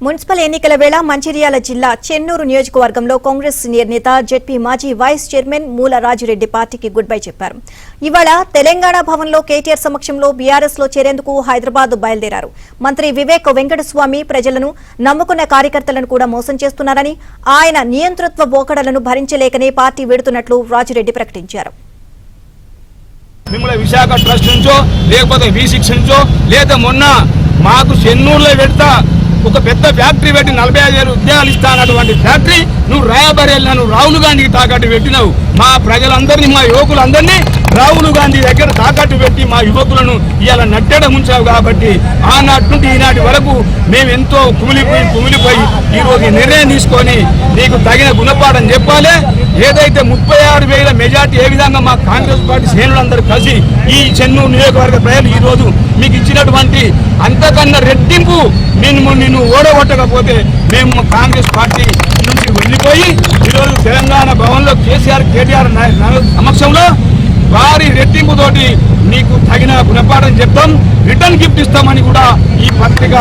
Municipal ఎన్నికల వేళ మంచిర్యాల జిల్లా చెన్నూరు నియోజకవర్గంలో కాంగ్రెస్ సీనియర్ నేత జెడ్పీ మాజీ వైస్ చైర్మన్ మూల రాజిరెడ్డి పార్టీకి గుడ్ బై చెప్పారు. ఇవాళ తెలంగాణ భవన్లో కేటీఆర్ సమక్షంలో బీఆర్ఎస్ లో చేరేందుకు హైదరాబాద్ బయలుదేరారు. మంత్రి వివేక్ వెంకటస్వామి ప్రజలను నమ్ముకున్న కార్యకర్తలను కూడా మోసం చేస్తున్నారని, ఆయన నియంతృత్వ పోకడలను భరించలేకనే పార్టీ వీడుతున్నట్లు రాజిరెడ్డి ప్రకటించారు. మిమ్మల్ని విశాఖ ట్రస్ట్ నుంచో లేకపోతే V6 నుంచో లేదా మొన్న మాకు చెన్నూరులో పెడతా ఒక పెద్ద ఫ్యాక్టరీ పెట్టి 45,000 ఉద్యోగాలు ఇస్తానటువంటి ఫ్యాక్టరీ నువ్వు రాయబరేళ్ళ నువ్వు రాహుల్ గాంధీకి తాకట్టు పెట్టినావు. మా ప్రజలందరినీ మా యువకులందరినీ రాహుల్ గాంధీ దగ్గర తాకట్టు పెట్టి మా యువకులను ఇవాళ నట్టెడ ముంచావు. కాబట్టి ఆనాటి నుండి ఈనాటి వరకు మేము ఎంతో కుమిలిపోయి ఈరోజు నిర్ణయం తీసుకొని నీకు తగిన గుణపాఠం చెప్పాలి. ఏదైతే 36,000 మెజార్టీ ఏ విధంగా మా కాంగ్రెస్ పార్టీ శ్రేణులందరూ కలిసి ఈ చెన్నూరు నియోజకవర్గ ప్రజలు ఈ రోజు మీకు ఇచ్చినటువంటి అంతకన్నా రెట్టింపు నిన్ను ఓడగొట్టకపోతే మేము కాంగ్రెస్ పార్టీ నుంచి వెళ్ళిపోయి ఈరోజు తెలంగాణ భవన్లో కేటీఆర్ సమక్షంలో వారి రెట్టింపుతోటి నీకు తగిన గుణపాఠం చెప్తాం, రిటర్న్ గిఫ్ట్ ఇస్తామని కూడా ఈ పత్రిక